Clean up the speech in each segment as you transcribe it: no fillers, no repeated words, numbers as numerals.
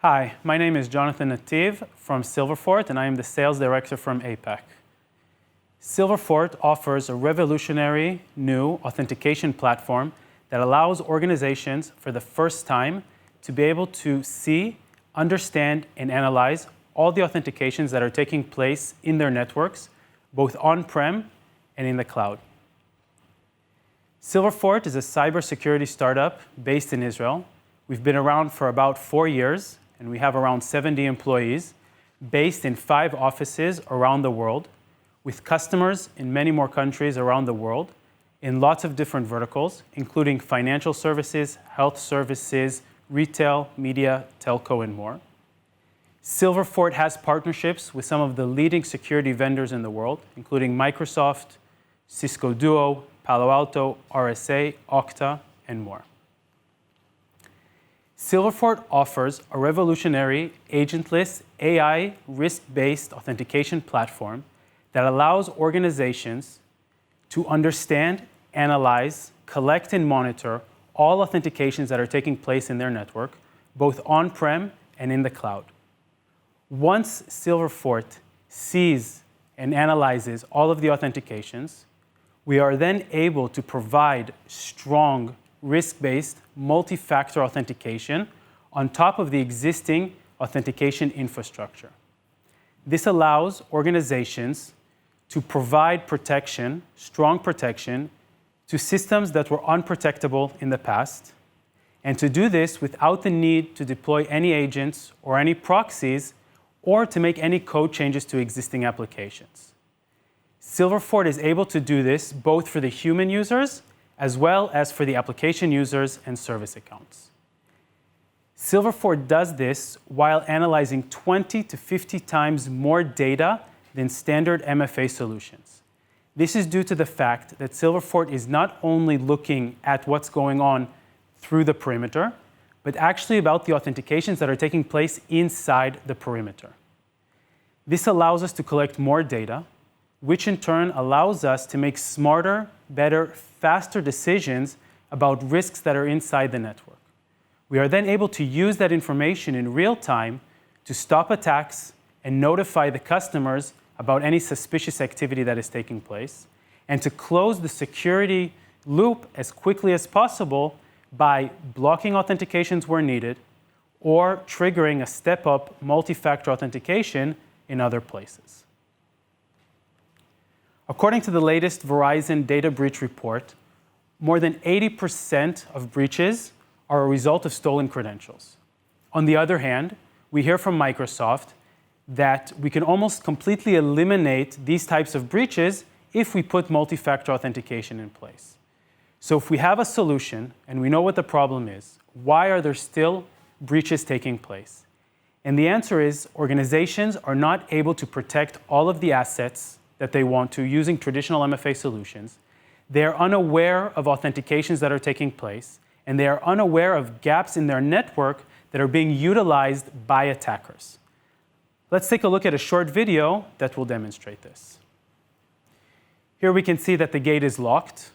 Hi, my name is Jonathan Nativ from SilverFort, and I am the sales director from APAC. SilverFort offers a revolutionary new authentication platform that allows organizations for the first time to be able to see, understand, and analyze all the authentications that are taking place in their networks, both on-prem and in the cloud. SilverFort is a cybersecurity startup based in Israel. We've been around for about 4 years, and we have around 70 employees based in 5 offices around the world, with customers in many more countries around the world in lots of different verticals, including financial services, health services, retail, media, telco, and more. SilverFort has partnerships with some of the leading security vendors in the world, including Microsoft, Cisco Duo, Palo Alto, RSA, Okta, and more. SilverFort offers a revolutionary agentless AI risk-based authentication platform that allows organizations to understand, analyze, collect, and monitor all authentications that are taking place in their network, both on-prem and in the cloud. Once SilverFort sees and analyzes all of the authentications, we are then able to provide strong, risk-based, multi-factor authentication on top of the existing authentication infrastructure. This allows organizations to provide protection, strong protection, to systems that were unprotectable in the past, and to do this without the need to deploy any agents or any proxies or to make any code changes to existing applications. SilverFort is able to do this both for the human users as well as for the application users and service accounts. SilverFort does this while analyzing 20 to 50 times more data than standard MFA solutions. This is due to the fact that SilverFort is not only looking at what's going on through the perimeter, but actually about the authentications that are taking place inside the perimeter. This allows us to collect more data, which in turn allows us to make smarter, better, faster decisions about risks that are inside the network. We are then able to use that information in real time to stop attacks and notify the customers about any suspicious activity that is taking place, and to close the security loop as quickly as possible by blocking authentications where needed or triggering a step-up multi-factor authentication in other places. According to the latest Verizon data breach report, more than 80% of breaches are a result of stolen credentials. On the other hand, we hear from Microsoft that we can almost completely eliminate these types of breaches if we put multi-factor authentication in place. So if we have a solution and we know what the problem is, why are there still breaches taking place? And the answer is organizations are not able to protect all of the assets that they want to using traditional MFA solutions. They are unaware of authentications that are taking place, and they are unaware of gaps in their network that are being utilized by attackers. Let's take a look at a short video that will demonstrate this. Here we can see that the gate is locked,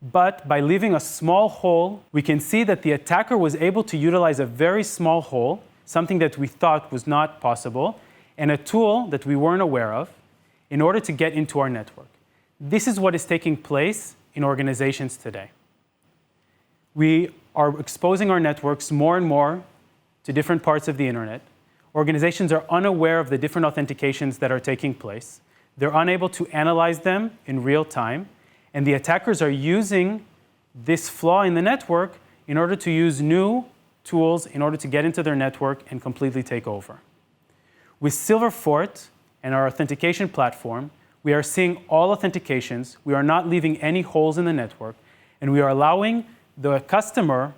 but by leaving a small hole, we can see that the attacker was able to utilize a very small hole, something that we thought was not possible, and a tool that we weren't aware of, in order to get into our network. This is what is taking place in organizations today. We are exposing our networks more and more to different parts of the internet. Organizations are unaware of the different authentications that are taking place. They're unable to analyze them in real time, and the attackers are using this flaw in the network in order to use new tools in order to get into their network and completely take over. With SilverFort and our authentication platform, we are seeing all authentications. We are not leaving any holes in the network, and we are allowing the customer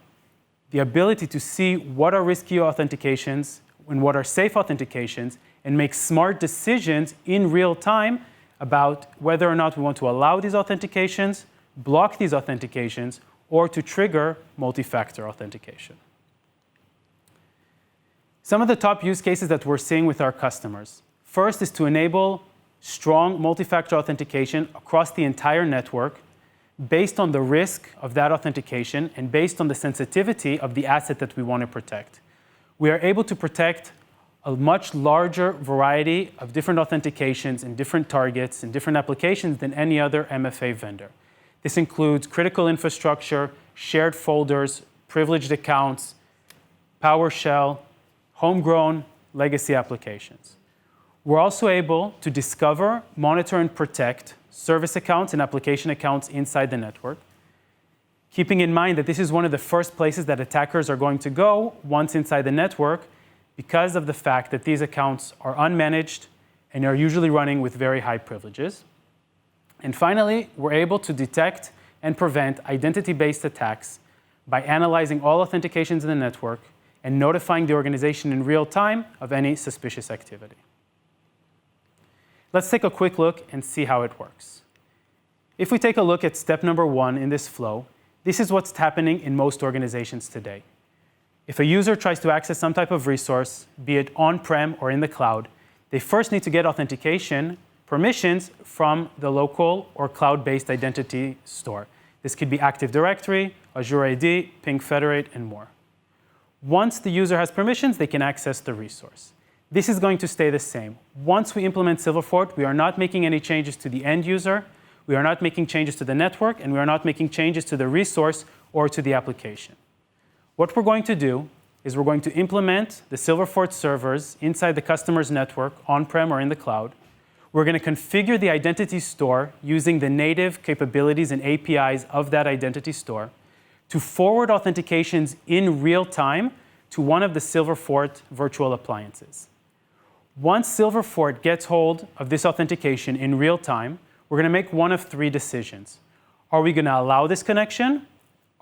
the ability to see what are risky authentications and what are safe authentications, and make smart decisions in real time about whether or not we want to allow these authentications, block these authentications, or to trigger multi-factor authentication. Some of the top use cases that we're seeing with our customers. First is to enable strong multi-factor authentication across the entire network based on the risk of that authentication and based on the sensitivity of the asset that we want to protect. we are able to protect a much larger variety of different authentications and different targets and different applications than any other MFA vendor. This includes critical infrastructure, shared folders, privileged accounts, PowerShell, homegrown legacy applications. We're also able to discover, monitor, and protect service accounts and application accounts inside the network, keeping in mind that this is one of the first places that attackers are going to go once inside the network because of the fact that these accounts are unmanaged and are usually running with very high privileges. And finally, we're able to detect and prevent identity-based attacks by analyzing all authentications in the network and notifying the organization in real time of any suspicious activity. Let's take a quick look and see how it works. If we take a look at step number 1 in this flow, this is what's happening in most organizations today. If a user tries to access some type of resource, be it on-prem or in the cloud, they first need to get authentication permissions from the local or cloud-based identity store. This could be Active Directory, Azure AD, Ping Federate, and more. Once the user has permissions, they can access the resource. This is going to stay the same. Once we implement SilverFort, we are not making any changes to the end user, we are not making changes to the network, and we are not making changes to the resource or to the application. What we're going to do is we're going to implement the SilverFort servers inside the customer's network, on-prem or in the cloud. We're going to configure the identity store using the native capabilities and APIs of that identity store to forward authentications in real time to one of the SilverFort virtual appliances. Once SilverFort gets hold of this authentication in real time, we're going to make one of 3 decisions. Are we going to allow this connection?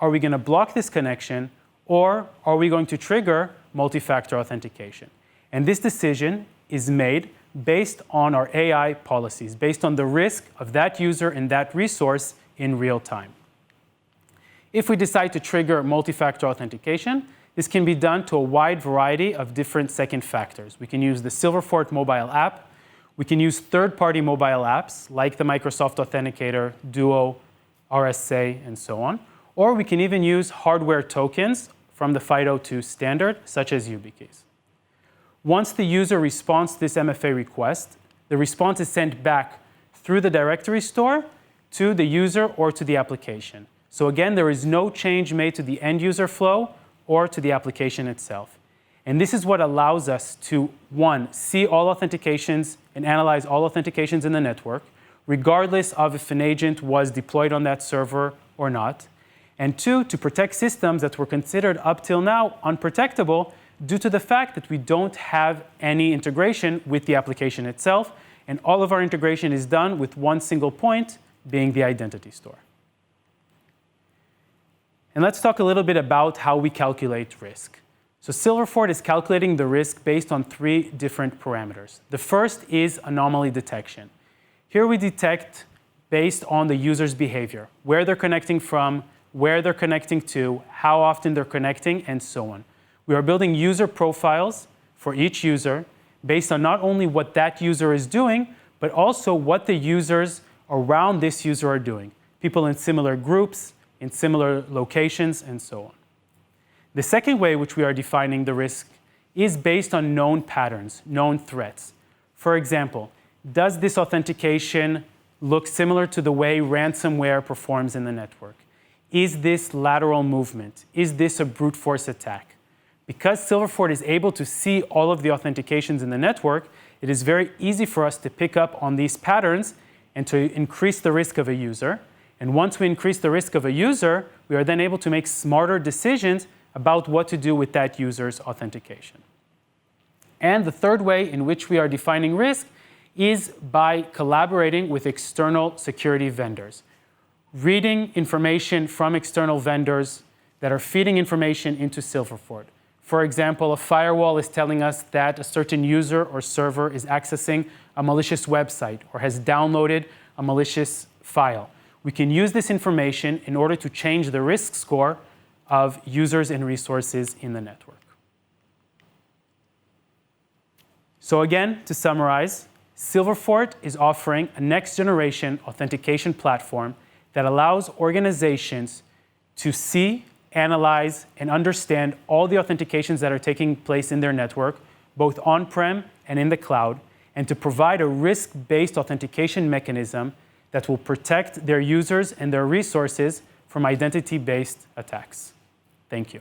Are we going to block this connection? Or are we going to trigger multi-factor authentication? And this decision is made based on our AI policies, based on the risk of that user and that resource in real time. If we decide to trigger multi-factor authentication, this can be done to a wide variety of different second factors. We can use the SilverFort mobile app. We can use third-party mobile apps like the Microsoft Authenticator, Duo, RSA, and so on. Or we can even use hardware tokens from the FIDO2 standard, such as YubiKeys. Once the user responds to this MFA request, the response is sent back through the directory store to the user or to the application. So again, there is no change made to the end user flow or to the application itself. And this is what allows us to, 1, see all authentications and analyze all authentications in the network, regardless of if an agent was deployed on that server or not. And 2, to protect systems that were considered up till now unprotectable due to the fact that we don't have any integration with the application itself, and all of our integration is done with one single point, being the identity store. And let's talk a little bit about how we calculate risk. So SilverFort is calculating the risk based on 3 different parameters. The first is anomaly detection. Here we detect based on the user's behavior, where they're connecting from, where they're connecting to, how often they're connecting, and so on. We are building user profiles for each user based on not only what that user is doing, but also what the users around this user are doing. People in similar groups, in similar locations, and so on. The second way which we are defining the risk is based on known patterns, known threats. For example, does this authentication look similar to the way ransomware performs in the network? Is this lateral movement? Is this a brute force attack? Because SilverFort is able to see all of the authentications in the network, it is very easy for us to pick up on these patterns and to increase the risk of a user. And once we increase the risk of a user, we are then able to make smarter decisions about what to do with that user's authentication. And the third way in which we are defining risk is by collaborating with external security vendors, reading information from external vendors that are feeding information into SilverFort. For example, a firewall is telling us that a certain user or server is accessing a malicious website or has downloaded a malicious file. We can use this information in order to change the risk score of users and resources in the network. So again, to summarize, SilverFort is offering a next-generation authentication platform that allows organizations to see, analyze, and understand all the authentications that are taking place in their network, both on-prem and in the cloud, and to provide a risk-based authentication mechanism that will protect their users and their resources from identity-based attacks. Thank you.